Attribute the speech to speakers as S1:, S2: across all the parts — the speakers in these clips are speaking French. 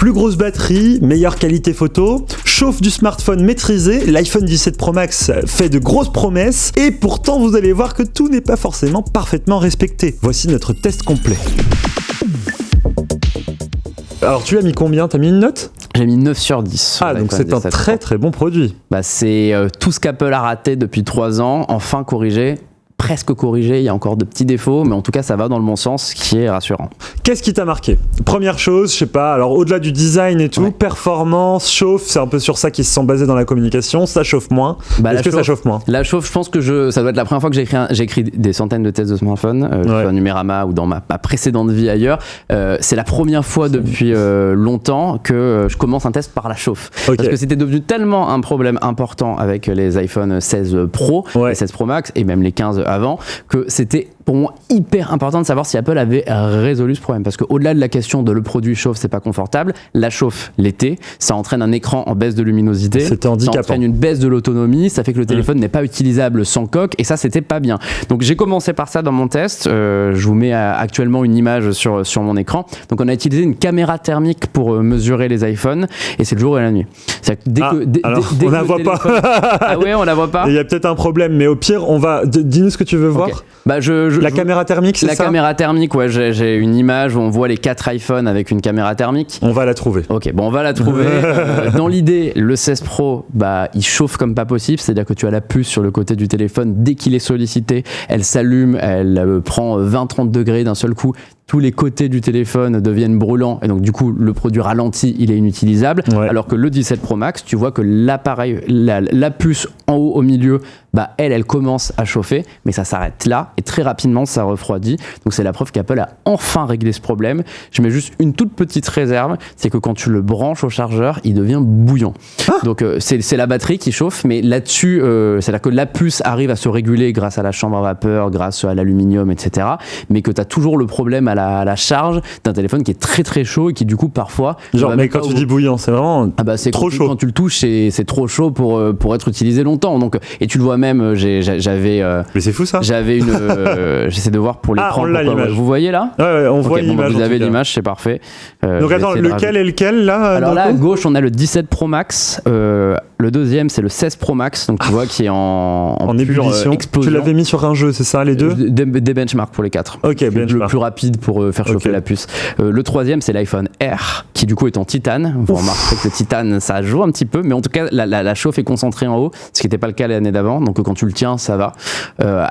S1: Plus grosse batterie, meilleure qualité photo, chauffe du smartphone maîtrisé, l'iPhone 17 Pro Max fait de grosses promesses et pourtant vous allez voir que tout n'est pas forcément parfaitement respecté. Voici notre test complet. Alors tu as mis combien ? T'as mis une note ?
S2: J'ai mis 9 sur 10.
S1: Ah, donc c'est un très très bon produit.
S2: C'est tout ce qu'Apple a raté depuis 3 ans, enfin corrigé. Presque corrigé, il y a encore de petits défauts, mais en tout cas ça va dans le bon sens, ce qui est rassurant.
S1: Qu'est-ce qui t'a marqué ? Première chose, je sais pas, alors au-delà du design et tout, performance, chauffe, c'est un peu sur ça qu'ils se sont basés dans la communication, ça chauffe moins. Est-ce que ça chauffe moins ?
S2: La chauffe, je pense que ça doit être la première fois que j'ai écrit des centaines de tests de smartphones, sur Numérama ou dans ma précédente vie ailleurs. C'est la première fois depuis longtemps que je commence un test par la chauffe. Okay. Parce que c'était devenu tellement un problème important avec les iPhone 16 Pro, les 16 Pro Max et même les 15 avant, que c'était pour moi hyper important de savoir si Apple avait résolu ce problème, parce qu'au-delà de la question de le produit chauffe, c'est pas confortable, la chauffe l'été, ça entraîne un écran en baisse de luminosité, ça entraîne une baisse de l'autonomie, ça fait que le téléphone n'est pas utilisable sans coque, et ça c'était pas bien. Donc j'ai commencé par ça dans mon test, je vous mets actuellement une image sur mon écran. Donc on a utilisé une caméra thermique pour mesurer les iPhones, et c'est le jour et la nuit.
S1: On la voit pas.
S2: Ah ouais, on la voit pas.
S1: Il y a peut-être un problème, mais au pire, dis-nous ce que tu veux voir. La caméra thermique, c'est ça ?
S2: La caméra thermique, ouais, j'ai une image où on voit les 4 iPhones avec une caméra thermique.
S1: On va la trouver.
S2: Ok, bon, on va la trouver. Dans l'idée, le 16 Pro, il chauffe comme pas possible, c'est-à-dire que tu as la puce sur le côté du téléphone, dès qu'il est sollicité, elle s'allume, elle prend 20-30 degrés d'un seul coup. Tous les côtés du téléphone deviennent brûlants et donc du coup le produit ralentit, il est inutilisable. Ouais. Alors que le 17 Pro Max, tu vois que l'appareil, la puce en haut au milieu, elle commence à chauffer, mais ça s'arrête là et très rapidement ça refroidit. Donc c'est la preuve qu'Apple a enfin réglé ce problème. Je mets juste une toute petite réserve, c'est que quand tu le branches au chargeur, il devient bouillant. Donc c'est la batterie qui chauffe, mais là-dessus, c'est-à-dire que la puce arrive à se réguler grâce à la chambre à vapeur, grâce à l'aluminium, etc. Mais que tu as toujours le problème à la charge d'un téléphone qui est très très chaud et qui du coup parfois...
S1: mais quand tu dis bouillant, c'est vraiment
S2: c'est
S1: trop chaud.
S2: Quand tu le touches, c'est trop chaud pour être utilisé longtemps. Donc, et tu le vois même, j'avais...
S1: mais c'est fou ça.
S2: J'avais une... j'essaie de voir pour l'écran.
S1: On l'a l'image.
S2: Vous voyez là ?
S1: Ouais, on voit l'image.
S2: Vous avez l'image, c'est parfait.
S1: Donc attends, lequel est lequel là ?
S2: Alors là, à gauche, on a le 17 Pro Max. Le deuxième, c'est le 16 Pro Max. Donc tu vois qui est en
S1: ébullition. Explosion. Tu l'avais mis sur un jeu, c'est ça, les deux ?
S2: Des benchmarks pour les 4.
S1: Ok, benchmark.
S2: Le plus rapide pour faire chauffer la puce. Le troisième, c'est l'iPhone R, qui du coup est en titane. Vous remarquerez que le titane, ça joue un petit peu, mais en tout cas, la chauffe est concentrée en haut, ce qui n'était pas le cas l'année d'avant. Donc quand tu le tiens, ça va.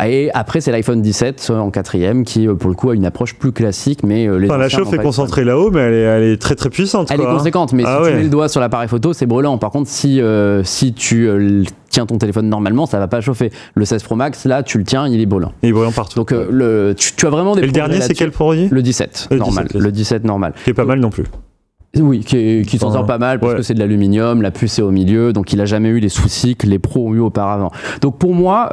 S2: Et après, c'est l'iPhone 17 en quatrième, qui pour le coup a une approche plus classique, mais
S1: la chauffe est concentrée là-haut, mais elle est très très puissante.
S2: Elle est conséquente, mais si tu mets le doigt sur l'appareil photo, c'est brûlant. Par contre, si tu tiens ton téléphone normalement, ça va pas chauffer. Le 16 Pro Max, là, tu le tiens, il est brûlant.
S1: Il est brûlant partout.
S2: Donc tu as vraiment des.
S1: Et le dernier, c'est quel produit ?
S2: Le 17 normal. Le 17 normal.
S1: Qui est pas mal non plus.
S2: Oui, qui s'en sort pas mal parce que c'est de l'aluminium, la puce est au milieu, donc il a jamais eu les soucis que les pros ont eu auparavant. Donc pour moi,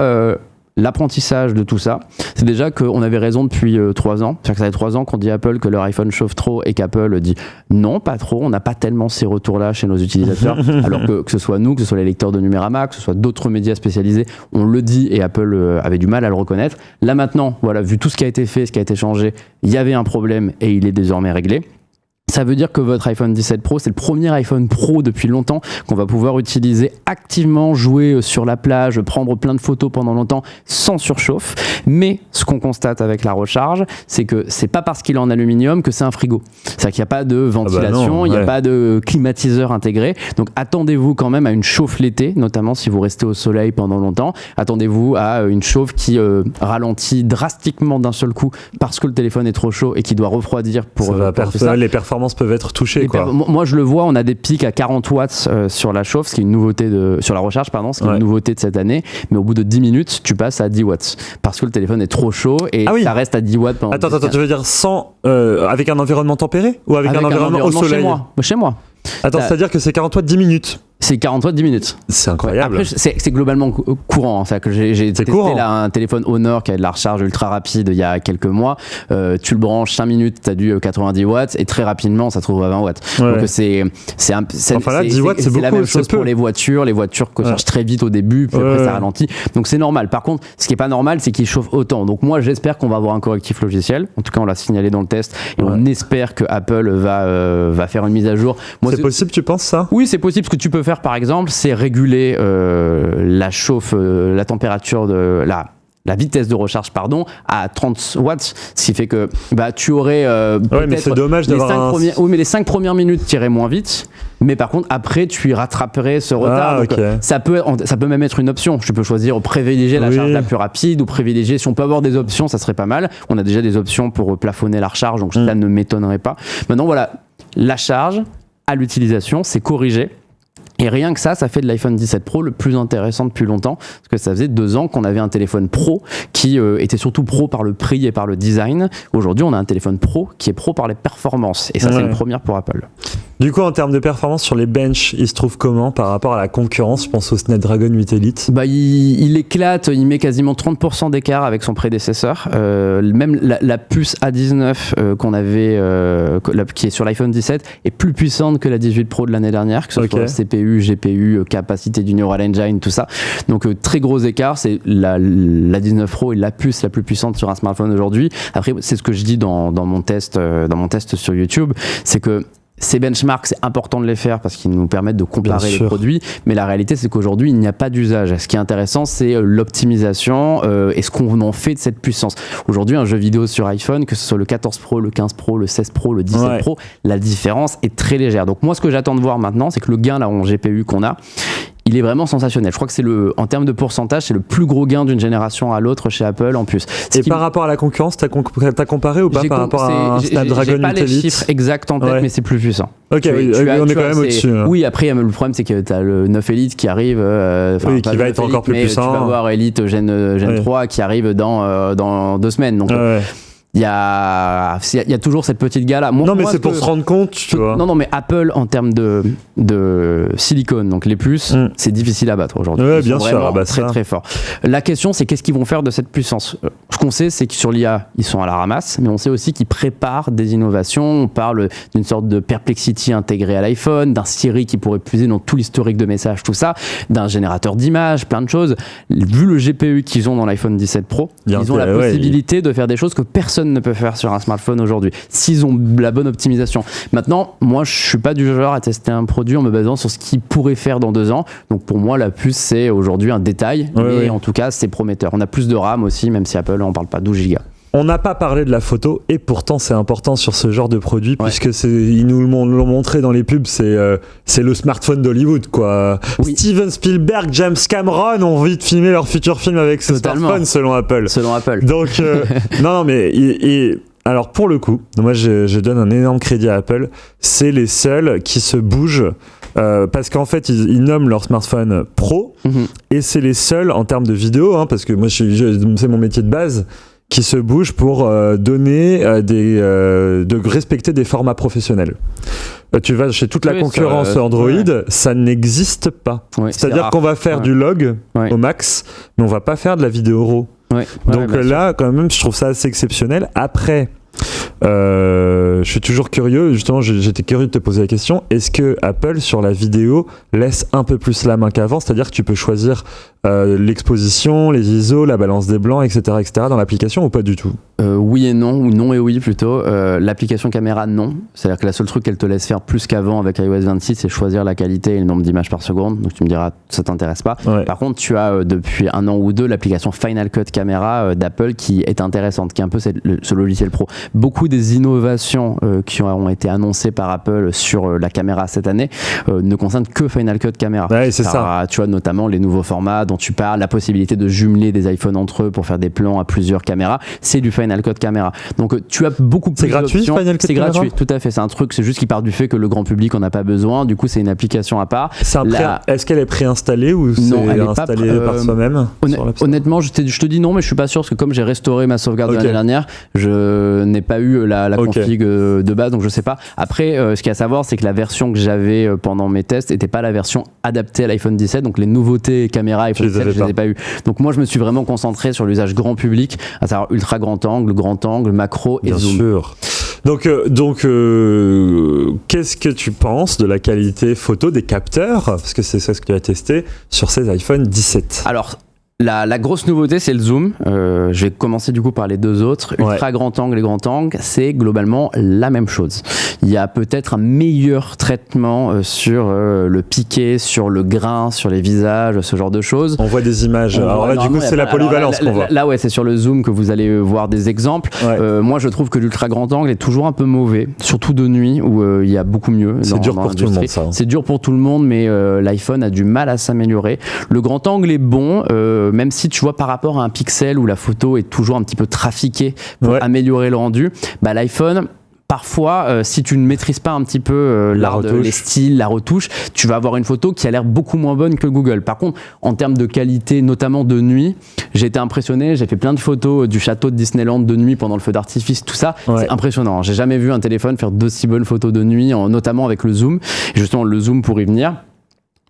S2: l'apprentissage de tout ça, c'est déjà qu'on avait raison depuis 3 ans. C'est-à-dire que ça fait 3 ans qu'on dit à Apple que leur iPhone chauffe trop et qu'Apple dit non, pas trop, on n'a pas tellement ces retours-là chez nos utilisateurs. Alors que ce soit nous, que ce soit les lecteurs de Numérama, que ce soit d'autres médias spécialisés, on le dit et Apple avait du mal à le reconnaître. Là maintenant, voilà, vu tout ce qui a été fait, ce qui a été changé, il y avait un problème et il est désormais réglé. Ça veut dire que votre iPhone 17 Pro, c'est le premier iPhone Pro depuis longtemps qu'on va pouvoir utiliser activement, jouer sur la plage, prendre plein de photos pendant longtemps sans surchauffe. Mais ce qu'on constate avec la recharge, c'est que c'est pas parce qu'il est en aluminium que c'est un frigo. C'est-à-dire qu'il n'y a pas de ventilation, il n'y a pas de climatiseur intégré. Donc attendez-vous quand même à une chauffe l'été, notamment si vous restez au soleil pendant longtemps. Attendez-vous à une chauffe qui ralentit drastiquement d'un seul coup parce que le téléphone est trop chaud et qui doit refroidir pour ça.
S1: Les performances peuvent être touchées.
S2: Moi je le vois, on a des pics à 40 watts sur la chauffe, ce qui est une nouveauté sur la recharge, pardon, ce qui est une nouveauté de cette année, mais au bout de 10 minutes tu passes à 10 watts parce que le téléphone est trop chaud et ça reste à 10 watts pendant.
S1: Attends, tu veux dire avec un environnement tempéré ou avec un environnement au soleil?
S2: Chez moi.
S1: Attends, c'est-à-dire que c'est 40 watts 10 minutes.
S2: C'est 40 watts 10 minutes.
S1: C'est incroyable.
S2: Après, c'est globalement courant. C'est que j'ai testé là un téléphone Honor qui a de la recharge ultra rapide il y a quelques mois. Tu le branches 5 minutes, tu as du 90 watts et très rapidement ça se trouve à 20 watts. Ouais. Donc c'est
S1: là 10 watts c'est beaucoup.
S2: La même chose pour les voitures chargent très vite au début puis après ça ralentit. Donc c'est normal. Par contre, ce qui est pas normal c'est qu'il chauffe autant. Donc moi j'espère qu'on va avoir un correctif logiciel. En tout cas on l'a signalé dans le test et on espère que Apple va faire une mise à jour. Moi,
S1: c'est possible, tu penses ça?
S2: Oui, c'est possible. Ce que tu peux faire par exemple, c'est réguler la température de la vitesse de recharge à 30 watts, ce qui fait que tu aurais
S1: mais c'est dommage d'avoir
S2: mais les 5 premières minutes tiraient moins vite, mais par contre après tu rattraperais ce retard. Donc, ça peut même être une option. Tu peux choisir privilégier la charge la plus rapide ou privilégier, si on peut avoir des options ça serait pas mal. On a déjà des options pour plafonner la recharge, donc ça ne m'étonnerait pas. Maintenant voilà, la charge à l'utilisation c'est corrigé. Et rien que ça fait de l'iPhone 17 Pro le plus intéressant depuis longtemps, parce que ça faisait 2 ans qu'on avait un téléphone Pro qui était surtout Pro par le prix et par le design. Aujourd'hui, on a un téléphone Pro qui est Pro par les performances, et ça c'est une première pour Apple.
S1: Du coup, en termes de performance sur les bench, il se trouve comment par rapport à la concurrence? Je pense au Snapdragon 8 Elite.
S2: Il éclate, il met quasiment 30% d'écart avec son prédécesseur. Même la puce A19 qu'on avait, qui est sur l'iPhone 17, est plus puissante que la 18 Pro de l'année dernière, que ce soit CPU, GPU, capacité du Neural Engine, tout ça. Donc très gros écart. C'est la 19 Pro est la puce la plus puissante sur un smartphone aujourd'hui. Après, c'est ce que je dis dans mon test sur YouTube, c'est que ces benchmarks, c'est important de les faire parce qu'ils nous permettent de comparer les produits, mais la réalité c'est qu'aujourd'hui il n'y a pas d'usage. Ce qui est intéressant c'est l'optimisation et ce qu'on en fait de cette puissance. Aujourd'hui un jeu vidéo sur iPhone, que ce soit le 14 Pro, le 15 Pro, le 16 Pro, le 17 Pro, la différence est très légère. Donc moi ce que j'attends de voir maintenant c'est que le gain là en GPU qu'on a, il est vraiment sensationnel. Je crois que c'est en termes de pourcentage, c'est le plus gros gain d'une génération à l'autre chez Apple en plus.
S1: Par rapport à la concurrence, t'as comparé ou pas par rapport à un Snapdragon 8 Elite?
S2: J'ai pas les chiffres exacts en tête, mais c'est plus puissant.
S1: Ok, on est quand même au-dessus.
S2: Oui, après le problème c'est que t'as le 9 Elite qui arrive,
S1: qui va être encore plus puissant.
S2: Tu vas avoir Elite Gen 3 qui arrive dans 2 semaines. Donc il y a toujours cette petite gala.
S1: Mais c'est pour se rendre compte, tu vois.
S2: Non, mais Apple, en termes de silicone, donc les puces, c'est difficile à battre aujourd'hui.
S1: Ouais, bien sûr,
S2: très très fort. La question, c'est qu'est-ce qu'ils vont faire de cette puissance? Ce qu'on sait, c'est que sur l'IA, ils sont à la ramasse, mais on sait aussi qu'ils préparent des innovations. On parle d'une sorte de Perplexity intégrée à l'iPhone, d'un Siri qui pourrait puiser dans tout l'historique de messages, tout ça, d'un générateur d'images, plein de choses. Vu le GPU qu'ils ont dans l'iPhone 17 Pro, ils ont la possibilité de faire des choses que personne ne peut faire sur un smartphone aujourd'hui, s'ils ont la bonne optimisation. Maintenant, moi, je suis pas du genre à tester un produit en me basant sur ce qu'il pourrait faire dans 2 ans. Donc pour moi, la puce, c'est aujourd'hui un détail, mais en tout cas, c'est prometteur. On a plus de RAM aussi, même si Apple en parle pas, 12 Go.
S1: On n'a pas parlé de la photo et pourtant c'est important sur ce genre de produit puisque ils nous l'ont montré dans les pubs, c'est le smartphone d'Hollywood quoi. Steven Spielberg, James Cameron ont envie de filmer leur futur film avec ce smartphone selon Apple. Donc non mais alors pour le coup, moi je donne un énorme crédit à Apple, c'est les seuls qui se bougent. Parce qu'en fait ils nomment leur smartphone Pro et c'est les seuls en termes de vidéo parce que moi c'est mon métier de base, qui se bougent pour de respecter des formats professionnels. Tu vas chez toute la concurrence Android, ça n'existe pas. C'est-à-dire qu'on va faire du log au max, mais on va pas faire de la vidéo RAW. Donc là, quand même, je trouve ça assez exceptionnel. Après, je suis toujours curieux, justement j'étais curieux de te poser la question, est-ce que Apple sur la vidéo laisse un peu plus la main qu'avant, c'est-à-dire que tu peux choisir l'exposition, les ISO, la balance des blancs, etc. dans l'application ou pas du tout?
S2: Oui et non, ou non et oui plutôt. L'application caméra, non. C'est-à-dire que la seule truc qu'elle te laisse faire plus qu'avant avec iOS 26, c'est choisir la qualité et le nombre d'images par seconde. Donc tu me diras, ça t'intéresse pas. Par contre, tu as depuis 1 an ou 2 l'application Final Cut Camera d'Apple qui est intéressante, qui est un peu ce logiciel pro. Beaucoup des innovations qui ont été annoncées par Apple sur la caméra cette année ne concernent que Final Cut Camera.
S1: C'est ça.
S2: Tu as notamment les nouveaux formats dont tu parles, la possibilité de jumeler des iPhones entre eux pour faire des plans à plusieurs caméras, c'est du Final Cut Camera. Donc tu as beaucoup plus d'options.
S1: C'est gratuit Final Cut Camera ?
S2: C'est gratuit, tout à fait. C'est un truc, c'est juste qui part du fait que le grand public en a pas besoin. Du coup, c'est une application à part.
S1: Est-ce qu'elle est préinstallée ou c'est installé par soi-même
S2: honnêtement, je te dis non, mais je suis pas sûr parce que comme j'ai restauré ma sauvegarde de l'année dernière, je n'ai pas eu vu la config de base, donc je sais pas. Après, ce qu'il y a à savoir, c'est que la version que j'avais pendant mes tests n'était pas la version adaptée à l'iPhone 17, donc les nouveautés caméra iPhone 17, je les ai pas eu. Donc moi, je me suis vraiment concentré sur l'usage grand public, à savoir ultra grand angle, macro et zoom.
S1: Bien sûr. Donc, qu'est-ce que tu penses de la qualité photo des capteurs, parce que c'est ça ce que tu as testé sur ces iPhone 17?
S2: Alors, la grosse nouveauté, c'est le zoom. Je vais commencer du coup par les deux autres. Ultra grand angle et grand angle, c'est globalement la même chose. Il y a peut-être un meilleur traitement sur le piqué, sur le grain, sur les visages, ce genre de choses.
S1: On voit des images. Alors là, du coup, c'est la polyvalence qu'on voit.
S2: Là, ouais, c'est sur le zoom que vous allez voir des exemples. Moi, je trouve que l'ultra grand angle est toujours un peu mauvais, surtout de nuit où il y a beaucoup mieux.
S1: C'est dur pour tout le monde, ça.
S2: C'est dur pour tout le monde, mais l'iPhone a du mal à s'améliorer. Le grand angle est bon. Même si tu vois par rapport à un Pixel où la photo est toujours un petit peu trafiquée pour améliorer le rendu, bah l'iPhone, parfois, si tu ne maîtrises pas un petit peu l'art les styles, la retouche, tu vas avoir une photo qui a l'air beaucoup moins bonne que Google. Par contre, en termes de qualité, notamment de nuit, j'ai été impressionné. J'ai fait plein de photos du château de Disneyland de nuit pendant le feu d'artifice, tout ça. C'est impressionnant. J'ai jamais vu un téléphone faire d'aussi bonnes photos de nuit, notamment avec le zoom. Et justement, le zoom pour y venir.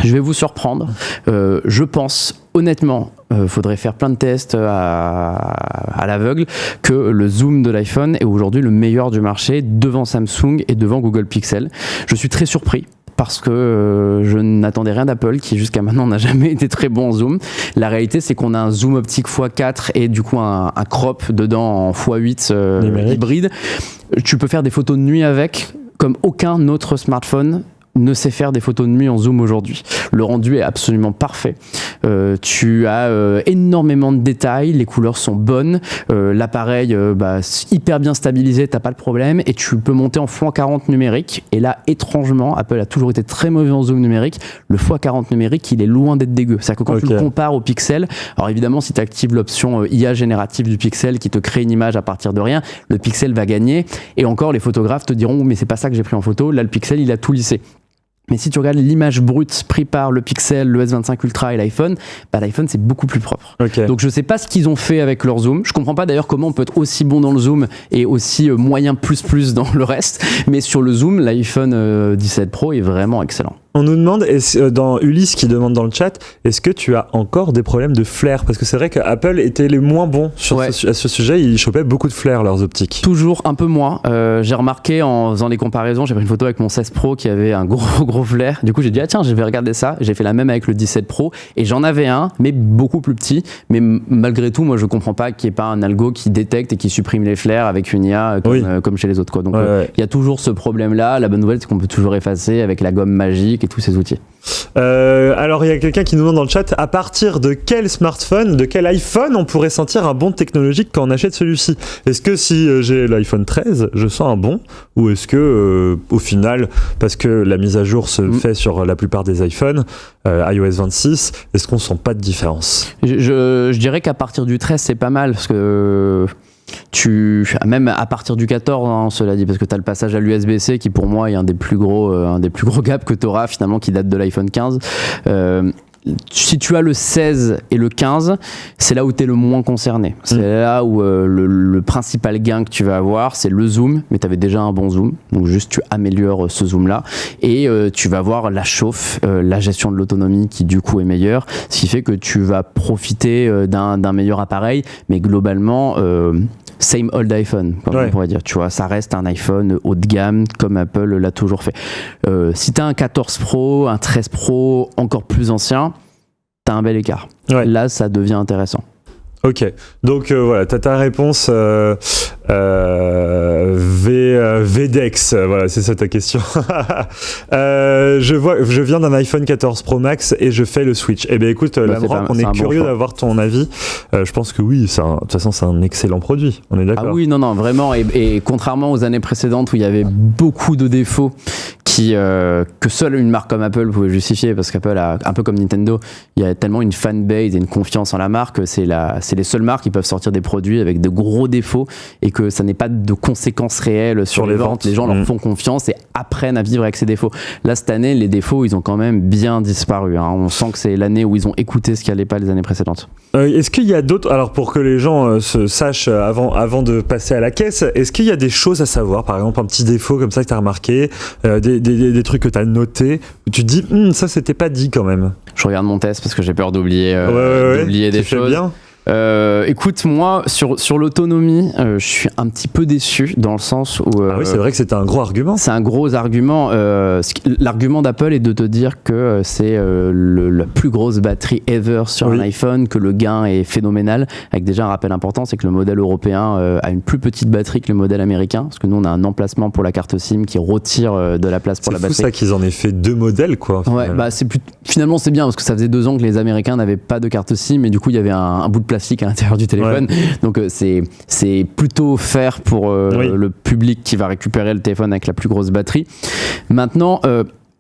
S2: Je vais vous surprendre. Je pense, honnêtement, faudrait faire plein de tests à l'aveugle, que le zoom de l'iPhone est aujourd'hui le meilleur du marché devant Samsung et devant Google Pixel. Je suis très surpris parce que je n'attendais rien d'Apple qui jusqu'à maintenant n'a jamais été très bon en zoom. La réalité, c'est qu'on a un zoom optique x4 et du coup un crop dedans en x8 hybride. Tu peux faire des photos de nuit avec, comme aucun autre smartphone ne sait faire des photos de nuit en zoom aujourd'hui. Le rendu est absolument parfait. Tu as énormément de détails, les couleurs sont bonnes, l'appareil hyper bien stabilisé, t'as pas de problème, et tu peux monter en x40 numérique. Et là, étrangement, Apple a toujours été très mauvais en zoom numérique. Le x40 numérique, il est loin d'être dégueu. C'est-à-dire que quand tu le compares au Pixel, alors évidemment, si tu actives l'option IA générative du Pixel qui te crée une image à partir de rien, le Pixel va gagner. Et encore, les photographes te diront, mais c'est pas ça que j'ai pris en photo. Là, le Pixel, il a tout lissé. Mais si tu regardes l'image brute prise par le Pixel, le S25 Ultra et l'iPhone, l'iPhone c'est beaucoup plus propre. Donc je sais pas ce qu'ils ont fait avec leur zoom. Je comprends pas d'ailleurs comment on peut être aussi bon dans le zoom et aussi moyen plus dans le reste. Mais sur le zoom, l'iPhone 17 Pro est vraiment excellent.
S1: On nous demande, dans Ulysse qui demande dans le chat, est-ce que tu as encore des problèmes de flair? Parce que c'est vrai qu'Apple était les moins bons à ce sujet, ils chopaient beaucoup de flair leurs optiques.
S2: Toujours un peu moins. J'ai remarqué en faisant les comparaisons, j'ai pris une photo avec mon 16 Pro qui avait un gros flair. Du coup j'ai dit tiens, je vais regarder ça. J'ai fait la même avec le 17 Pro et j'en avais un, mais beaucoup plus petit. Mais malgré tout, moi je comprends pas qu'il n'y ait pas un algo qui détecte et qui supprime les flairs avec une IA comme chez les autres, quoi. Donc il y a toujours ce problème-là. La bonne nouvelle c'est qu'on peut toujours effacer avec la gomme magique et tous ces outils.
S1: Alors il y a quelqu'un qui nous demande dans le chat, à partir de quel smartphone, de quel iPhone on pourrait sentir un bond technologique quand on achète celui-ci? Est-ce que si j'ai l'iPhone 13, je sens un bond, ou est-ce que au final, parce que la mise à jour se fait sur la plupart des iPhones, iOS 26, est-ce qu'on sent pas de différence?
S2: Je dirais qu'à partir du 13 c'est pas mal, parce que même à partir du 14, cela dit, parce que tu as le passage à l'USB-C qui pour moi est un des plus gros gaps que tu auras finalement, qui date de l'iPhone 15. Si tu as le 16 et le 15, c'est là où tu es le moins concerné. C'est là où le principal gain que tu vas avoir, c'est le zoom, mais tu avais déjà un bon zoom, donc juste tu améliores ce zoom-là, et tu vas avoir la chauffe, la gestion de l'autonomie qui du coup est meilleure, ce qui fait que tu vas profiter d'un meilleur appareil, mais globalement... same old iPhone, comme on pourrait dire. Tu vois, ça reste un iPhone haut de gamme, comme Apple l'a toujours fait. Si tu as un 14 Pro, un 13 Pro encore plus ancien, tu as un bel écart. Là, ça devient intéressant.
S1: Ok, donc voilà, t'as ta réponse VDEX, voilà, c'est ça ta question. Je viens d'un iPhone 14 Pro Max et je fais le switch. Eh bien écoute, Lamrock, on est curieux d'avoir ton avis. Je pense que oui, de toute façon c'est un excellent produit, on est d'accord.
S2: Ah oui, non, vraiment, et contrairement aux années précédentes où il y avait beaucoup de défauts que seule une marque comme Apple pouvait justifier, parce qu'Apple a, un peu comme Nintendo, il y a tellement une fanbase et une confiance en la marque, c'est les seules marques qui peuvent sortir des produits avec de gros défauts et que ça n'est pas de conséquences réelles sur les ventes. Les gens leur font confiance et apprennent à vivre avec ces défauts. Là, cette année, les défauts, ils ont quand même bien disparu. On sent que c'est l'année où ils ont écouté ce qui n'allait pas les années précédentes.
S1: Est-ce qu'il y a d'autres, alors pour que les gens se sachent avant de passer à la caisse, est-ce qu'il y a des choses à savoir, par exemple un petit défaut comme ça que tu as remarqué, des trucs que tu as notés, où tu te dis ça c'était pas dit quand même?
S2: Je regarde mon test parce que j'ai peur d'oublier des choses. Bien. Écoute, moi, sur l'autonomie, je suis un petit peu déçu dans le sens où...
S1: oui, c'est vrai que c'était un gros argument.
S2: C'est un gros argument. L'argument d'Apple est de te dire que c'est la plus grosse batterie ever sur un iPhone, que le gain est phénoménal, avec déjà un rappel important, c'est que le modèle européen a une plus petite batterie que le modèle américain, parce que nous, on a un emplacement pour la carte SIM qui retire de la place pour la batterie.
S1: C'est fou ça qu'ils en aient fait 2 modèles, quoi.
S2: Ouais, finalement, c'est bien, parce que ça faisait 2 ans que les Américains n'avaient pas de carte SIM, et du coup, il y avait un bout de plastique à l'intérieur du téléphone. Donc c'est plutôt fair pour le public qui va récupérer le téléphone avec la plus grosse batterie. Maintenant,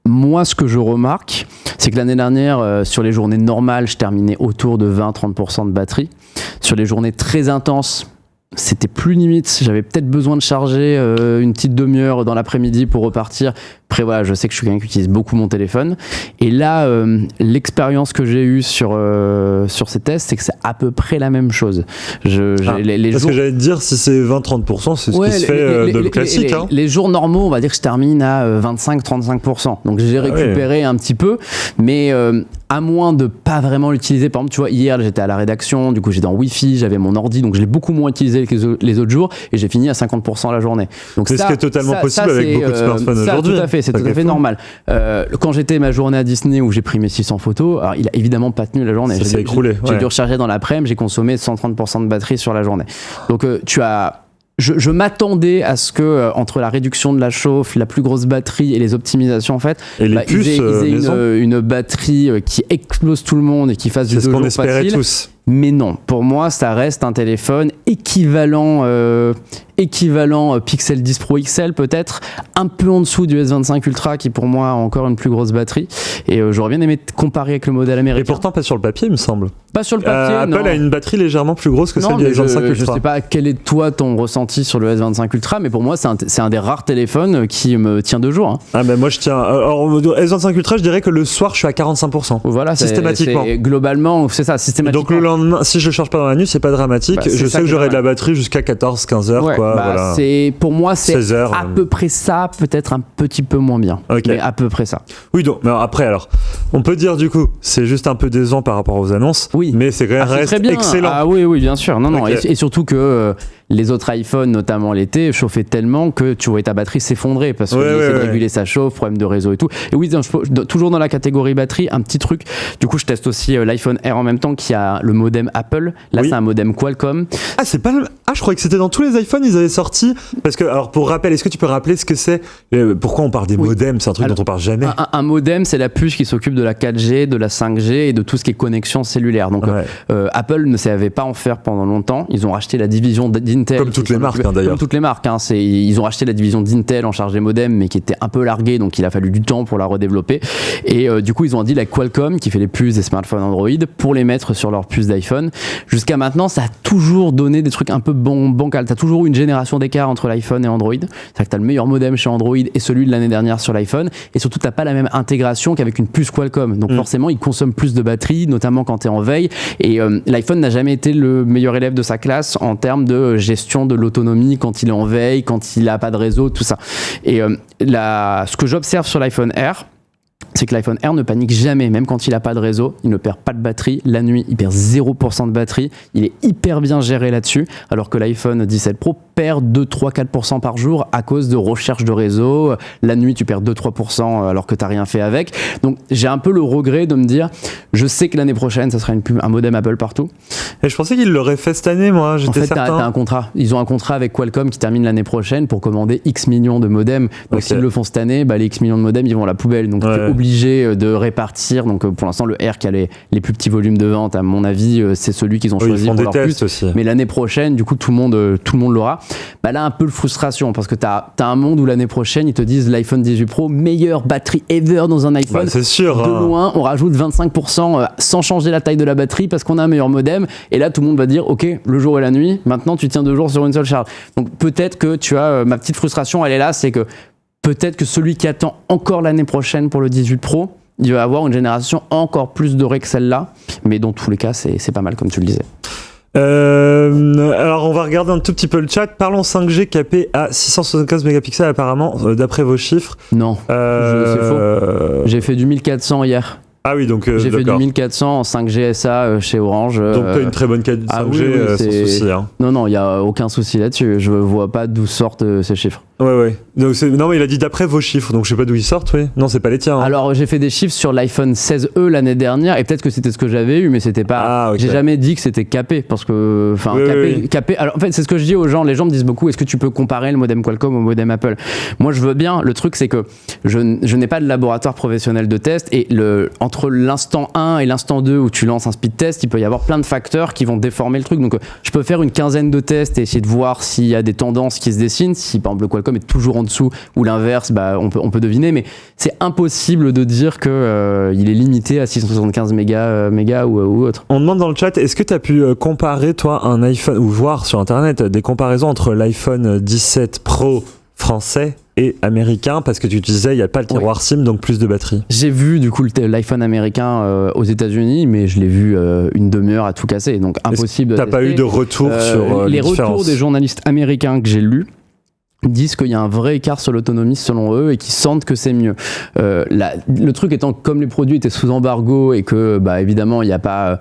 S2: moi, ce que je remarque, c'est que l'année dernière, sur les journées normales, je terminais autour de 20-30% de batterie. Sur les journées très intenses, c'était plus limite. J'avais peut-être besoin de charger une petite demi-heure dans l'après-midi pour repartir. Après, voilà, je sais que je suis quelqu'un qui utilise beaucoup mon téléphone. Et là, l'expérience que j'ai eue sur ces tests, c'est que c'est à peu près la même chose.
S1: Parce que j'allais te dire, si c'est 20-30%, c'est ce qui se fait de classique.
S2: Les jours normaux, on va dire que je termine à 25-35%. Donc j'ai récupéré un petit peu, mais à moins de pas vraiment l'utiliser. Par exemple, tu vois, hier, j'étais à la rédaction, du coup j'étais en Wi-Fi, j'avais mon ordi, donc je l'ai beaucoup moins utilisé que les autres jours, et j'ai fini à 50% la journée. Donc
S1: c'est ce qui est totalement possible avec beaucoup de smartphones aujourd'hui.
S2: Tout à fait, c'est tout à fait normal. Quand j'étais ma journée à Disney où j'ai pris mes 600 photos, alors il a évidemment pas tenu la journée.
S1: Ça s'est écroulé.
S2: J'ai dû recharger dans l'après-midi, j'ai consommé 130% de batterie sur la journée. Donc je m'attendais à ce que entre la réduction de la chauffe, la plus grosse batterie et les optimisations en fait,
S1: et les puces,
S2: ils aient une batterie qui explose tout le monde et qui fasse du 2 jours facile.
S1: C'est ce qu'on espérait tous.
S2: Mais non, pour moi, ça reste un téléphone équivalent Pixel 10 Pro XL peut-être, un peu en dessous du S25 Ultra qui pour moi a encore une plus grosse batterie. Et j'aurais bien aimé comparer avec le modèle américain.
S1: Et pourtant pas sur le papier, il me semble.
S2: Pas sur le papier,
S1: Apple a une batterie légèrement plus grosse que celle du S25 Ultra.
S2: Je sais pas quel est toi ton ressenti sur le S25 Ultra, mais pour moi c'est un des rares téléphones qui me tient 2 jours.
S1: Ah ben moi je tiens. Alors S25 Ultra, je dirais que le soir je suis à 45%.
S2: Voilà,
S1: systématiquement.
S2: Globalement, c'est ça, systématiquement.
S1: Donc le lendemain, si je le charge pas dans la nuit, c'est pas dramatique. Je sais que j'aurai de la batterie jusqu'à 14-15 heures. Voilà.
S2: Pour moi, c'est à peu près ça, peut-être un petit peu moins bien. Mais à peu près ça.
S1: Oui, donc, mais après, alors, on peut dire du coup, c'est juste un peu décevant par rapport aux annonces, mais c'est quand même reste excellent.
S2: Ah oui, bien sûr. Non, et surtout que les autres iPhones, notamment l'été, chauffaient tellement que tu voyais ta batterie s'effondrer parce qu'il essaie de réguler sa chauffe, problème de réseau et tout. Et oui, toujours dans la catégorie batterie, un petit truc. Du coup, je teste aussi l'iPhone Air en même temps qui a le modem Apple. Là, c'est un modem Qualcomm.
S1: Ah, c'est pas je croyais que c'était dans tous les iPhones, ils avaient sorti. Parce que, alors, pour rappel, est-ce que tu peux rappeler ce que c'est? Pourquoi on parle des modems? C'est un truc dont on parle jamais.
S2: Un modem, c'est la puce qui s'occupe de la 4G, de la 5G et de tout ce qui est connexion cellulaire. Donc, Apple ne savait pas en faire pendant longtemps. Ils ont racheté la division d'Intel.
S1: Comme toutes les marques, d'ailleurs.
S2: Comme toutes les marques. Ils ont racheté la division d'Intel en charge des modems, mais qui était un peu larguée, donc il a fallu du temps pour la redévelopper. Et du coup, ils ont dit la Qualcomm, qui fait les puces des smartphones Android, pour les mettre sur leurs puces d'iPhone. Jusqu'à maintenant, ça a toujours donné des trucs un peu bancal. T'as toujours eu une génération d'écart entre l'iPhone et Android. C'est-à-dire que t'as le meilleur modem chez Android et celui de l'année dernière sur l'iPhone. Et surtout, t'as pas la même intégration qu'avec une puce Qualcomm. Donc forcément, il consomme plus de batterie, notamment quand t'es en veille. Et l'iPhone n'a jamais été le meilleur élève de sa classe en termes de gestion de l'autonomie quand il est en veille, quand il a pas de réseau, tout ça. Et ce que j'observe sur l'iPhone Air, c'est que l'iPhone Air ne panique jamais, même quand il n'a pas de réseau, il ne perd pas de batterie, la nuit il perd 0% de batterie, il est hyper bien géré là-dessus, alors que l'iPhone 17 Pro perd 2-3-4% par jour à cause de recherche de réseau, la nuit tu perds 2-3% alors que tu n'as rien fait avec. Donc j'ai un peu le regret de me dire, je sais que l'année prochaine ça sera un modem Apple partout.
S1: Et je pensais qu'ils l'auraient fait cette année, moi, j'étais certain.
S2: En fait, t'as un contrat, ils ont un contrat avec Qualcomm qui termine l'année prochaine pour commander X millions de modems, donc s'ils le font cette année, les X millions de modems ils vont à la poubelle, donc t'es obligé obligés de répartir. Donc pour l'instant, le R qui a les plus petits volumes de vente, à mon avis, c'est celui qu'ils ont choisi pour leur puce.
S1: Aussi.
S2: Mais l'année prochaine, du coup, tout le monde l'aura. Bah là, un peu de frustration parce que t'as un monde où l'année prochaine, ils te disent l'iPhone 18 Pro, meilleure batterie ever dans un iPhone.
S1: C'est sûr.
S2: De loin, on rajoute 25% sans changer la taille de la batterie parce qu'on a un meilleur modem. Et là, tout le monde va dire, ok, le jour et la nuit, maintenant tu tiens 2 jours sur une seule charge. Donc peut-être que tu as ma petite frustration, elle est là, c'est que peut-être que celui qui attend encore l'année prochaine pour le 18 Pro, il va avoir une génération encore plus dorée que celle-là. Mais dans tous les cas, c'est pas mal comme tu le disais.
S1: Alors on va regarder un tout petit peu le chat. Parlons 5G capé à 675 mégapixels apparemment, d'après vos chiffres.
S2: Non, c'est faux. J'ai fait du 1400 hier.
S1: Ah oui, donc
S2: j'ai fait du 1400 en 5G SA chez Orange.
S1: Donc t'as une très bonne qualité de 5G sans souci. Hein.
S2: Non, il n'y a aucun souci là-dessus. Je vois pas d'où sortent ces chiffres.
S1: Ouais. Donc non, mais il a dit d'après vos chiffres, donc je sais pas d'où ils sortent, oui. Non, c'est pas les tiens. Hein.
S2: Alors j'ai fait des chiffres sur l'iPhone 16e l'année dernière, et peut-être que c'était ce que j'avais eu, mais c'était pas.
S1: Ah, okay.
S2: J'ai jamais dit que c'était capé, parce que. Enfin, capé. Alors en fait, c'est ce que je dis aux gens. Les gens me disent beaucoup, est-ce que tu peux comparer le modem Qualcomm au modem Apple ? Moi, je veux bien. Le truc, c'est que je n'ai pas de laboratoire professionnel de test, et entre l'instant 1 et l'instant 2 où tu lances un speed test, il peut y avoir plein de facteurs qui vont déformer le truc. Donc je peux faire une quinzaine de tests et essayer de voir s'il y a des tendances qui se dessinent. Si par exemple le Qualcomm est toujours en dessous ou l'inverse, on peut deviner, mais c'est impossible de dire que il est limité à 675 mégas ou autre.
S1: On demande dans le chat, est-ce que tu as pu comparer toi un iPhone, ou voir sur internet des comparaisons entre l'iPhone 17 Pro français et américain, parce que tu disais il n'y a pas le tiroir SIM, donc plus de batterie.
S2: J'ai vu du coup l'iPhone américain aux États-Unis, mais je l'ai vu une demi-heure à tout casser, donc impossible de tester.
S1: T'as pas eu de retour sur
S2: les
S1: retours
S2: différences. Des journalistes américains que j'ai lus disent qu'il y a un vrai écart sur l'autonomie selon eux et qu'ils sentent que c'est mieux. Le truc étant que comme les produits étaient sous embargo et que évidemment il n'y a pas,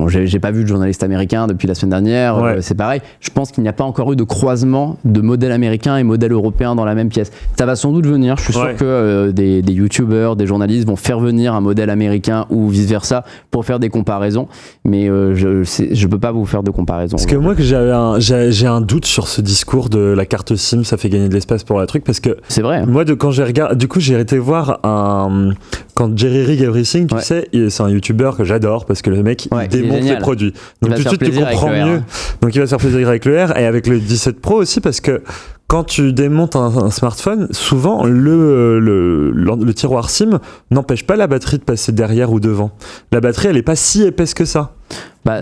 S2: j'ai pas vu de journaliste américain depuis la semaine dernière, c'est pareil, je pense qu'il n'y a pas encore eu de croisement de modèle américain et modèle européen dans la même pièce. Ça va sans doute venir, je suis sûr que des youtubeurs, des journalistes vont faire venir un modèle américain ou vice versa pour faire des comparaisons, mais je peux pas vous faire de comparaison.
S1: Parce que moi j'ai un doute sur ce discours de la carte SIM, ça fait gagner de l'espace pour la truc, parce que
S2: c'est vrai.
S1: Moi quand j'ai regardé, du coup j'ai été voir quand Jerry Rig Everything, tu sais, c'est un youtubeur que j'adore parce que le mec il démonte les produits, donc tout de suite tu comprends mieux, donc il va se faire plaisir avec le R et avec le 17 Pro aussi, parce que quand tu démontes un smartphone, souvent le tiroir SIM n'empêche pas la batterie de passer derrière ou devant. La batterie elle est pas si épaisse que ça.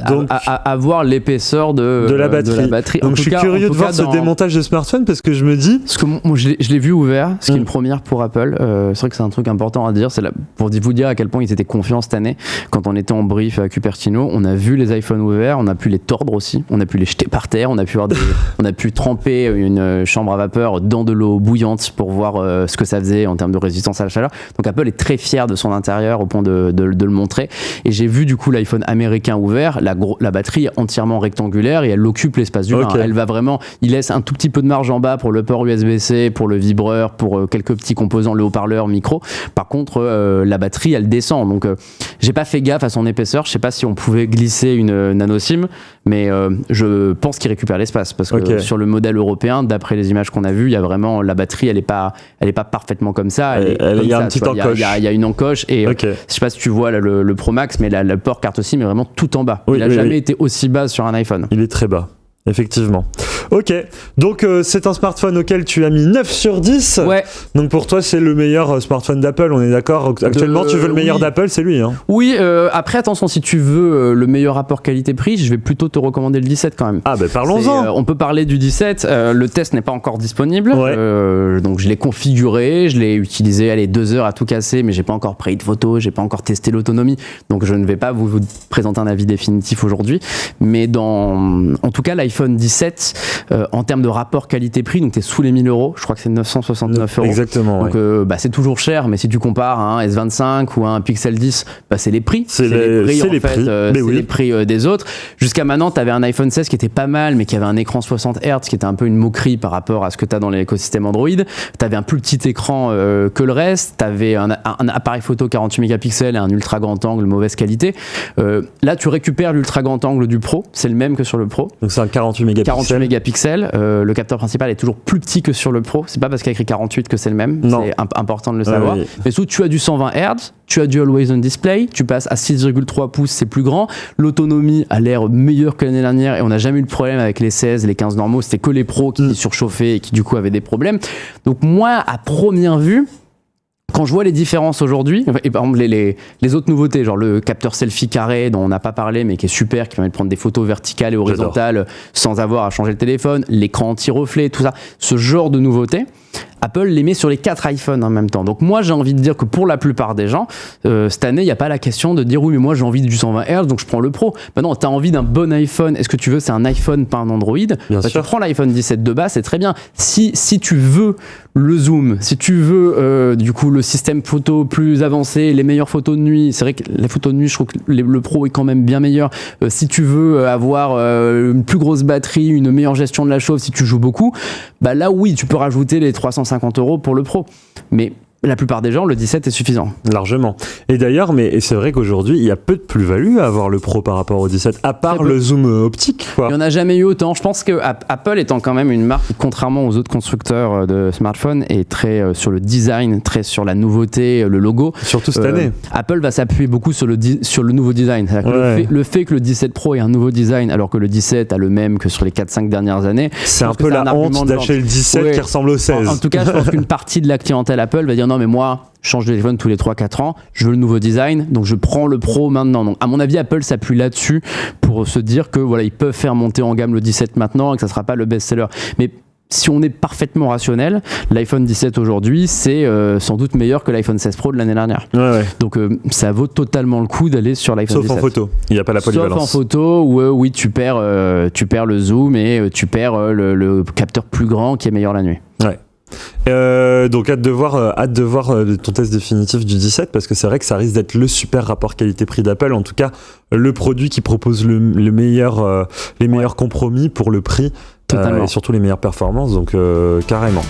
S2: Donc, à voir l'épaisseur de la batterie.
S1: Donc je suis curieux de voir ce démontage de smartphone, parce que je me dis...
S2: Parce que moi, je l'ai vu ouvert, ce qui est une première pour Apple. C'est vrai que c'est un truc important à dire. Pour vous dire à quel point ils étaient confiants cette année. Quand on était en brief à Cupertino, on a vu les iPhones ouverts, on a pu les tordre aussi, on a pu les jeter par terre, on a pu tremper une chambre à vapeur dans de l'eau bouillante pour voir ce que ça faisait en termes de résistance à la chaleur. Donc Apple est très fier de son intérieur au point de le montrer. Et j'ai vu du coup l'iPhone américain ouvert, la batterie est entièrement rectangulaire et elle occupe l'espace du main. Elle va vraiment, il laisse un tout petit peu de marge en bas pour le port USB-C, pour le vibreur, pour quelques petits composants, le haut-parleur, micro. Par contre, la batterie, elle descend. Donc, j'ai pas fait gaffe à son épaisseur. Je sais pas si on pouvait glisser une nano SIM, mais je pense qu'il récupère l'espace, parce que sur le modèle européen, d'après les images qu'on a vues, il y a vraiment la batterie, elle est pas parfaitement comme ça.
S1: Il y a un petit encoche.
S2: Il y a une encoche et je sais pas si tu vois là, le Pro Max, mais le port carte SIM est vraiment tout en bas. Il n'a jamais été aussi bas sur un iPhone.
S1: Il est très bas. Effectivement. Ok, donc c'est un smartphone auquel tu as mis 9 sur 10.
S2: Ouais.
S1: Donc pour toi, c'est le meilleur smartphone d'Apple, on est d'accord ? Actuellement, tu veux le meilleur d'Apple, c'est lui. Hein.
S2: Oui, après, attention, si tu veux le meilleur rapport qualité-prix, je vais plutôt te recommander le 17 quand même.
S1: Ah, ben parlons-en.
S2: On peut parler du 17. Le test n'est pas encore disponible. Donc je l'ai configuré, je l'ai utilisé 2 heures à tout casser, mais j'ai pas encore pris de photos, j'ai pas encore testé l'autonomie. Donc je ne vais pas vous présenter un avis définitif aujourd'hui. Mais en tout cas, l'iPhone 17, en termes de rapport qualité-prix, donc tu es sous les 1000 €, je crois que c'est 969 €.
S1: Exactement.
S2: Donc c'est toujours cher, mais si tu compares à un S25 ou à un Pixel 10, c'est les prix.
S1: C'est les
S2: prix des autres. Jusqu'à maintenant, tu avais un iPhone 16 qui était pas mal, mais qui avait un écran 60 Hz, qui était un peu une moquerie par rapport à ce que tu as dans l'écosystème Android. Tu avais un plus petit écran que le reste, tu avais un appareil photo 48 mégapixels et un ultra grand angle mauvaise qualité. Là, tu récupères l'ultra grand angle du Pro, c'est le même que sur le Pro.
S1: Donc c'est un 48 mégapixels.
S2: 48 mégapixels. Le capteur principal est toujours plus petit que sur le Pro. C'est pas parce qu'il y a écrit 48 que c'est le même.
S1: Non.
S2: C'est important de le savoir.
S1: Oui.
S2: Mais surtout, tu as du 120 Hz, tu as du Always On Display, tu passes à 6,3 pouces, c'est plus grand. L'autonomie a l'air meilleure que l'année dernière et on n'a jamais eu de problème avec les 16, les 15 normaux. C'était que les Pros qui surchauffaient et qui du coup avaient des problèmes. Donc moi, à première vue, quand je vois les différences aujourd'hui, et par exemple les autres nouveautés, genre le capteur selfie carré dont on n'a pas parlé mais qui est super, qui permet de prendre des photos verticales et horizontales sans avoir à changer le téléphone, l'écran anti-reflet, tout ça, ce genre de nouveautés, Apple les met sur les 4 iPhones en même temps. Donc moi j'ai envie de dire que pour la plupart des gens, cette année il n'y a pas la question de dire oui mais moi j'ai envie du 120 Hz donc je prends le Pro. Ben non, tu as envie d'un bon iPhone, est-ce que tu veux c'est un iPhone pas un Android?
S1: Bien sûr.
S2: Tu prends l'iPhone 17 de base, c'est très bien. Si tu veux le zoom, si tu veux du coup le système photo plus avancé, les meilleures photos de nuit, c'est vrai que les photos de nuit je trouve que le Pro est quand même bien meilleur. Si tu veux avoir une plus grosse batterie, une meilleure gestion de la chauffe, si tu joues beaucoup, bah là oui tu peux rajouter les 350 € pour le Pro. Mais la plupart des gens, le 17 est suffisant.
S1: Largement. Et d'ailleurs, mais c'est vrai qu'aujourd'hui, il y a peu de plus-value à avoir le Pro par rapport au 17, à part le zoom optique, quoi.
S2: Il n'y en a jamais eu autant. Je pense que Apple étant quand même une marque qui, contrairement aux autres constructeurs de smartphones, est très sur le design, très sur la nouveauté, le logo.
S1: Surtout cette année.
S2: Apple va s'appuyer beaucoup sur le nouveau design. Le fait que le 17 Pro ait un nouveau design, alors que le 17 a le même que sur les 4-5 dernières années.
S1: C'est un peu la honte d'acheter le 17 qui ressemble au 16.
S2: En tout cas, je pense qu'une partie de la clientèle Apple va dire non mais moi je change de téléphone tous les 3-4 ans, je veux le nouveau design, donc je prends le Pro maintenant. Donc à mon avis, Apple s'appuie là-dessus pour se dire que voilà, ils peuvent faire monter en gamme le 17 maintenant et que ça sera pas le best-seller. Mais si on est parfaitement rationnel, l'iPhone 17 aujourd'hui, c'est sans doute meilleur que l'iPhone 16 Pro de l'année dernière.
S1: Ouais.
S2: Donc ça vaut totalement le coup d'aller sur l'iPhone 17.
S1: Sauf en photo, il n'y a pas la polyvalence.
S2: Sauf en photo où oui, tu perds le zoom et tu perds le capteur plus grand qui est meilleur la nuit.
S1: Ouais. Donc hâte de voir ton test définitif du 17 parce que c'est vrai que ça risque d'être le super rapport qualité-prix d'Apple, en tout cas le produit qui propose les meilleurs compromis pour le prix et surtout les meilleures performances, donc carrément.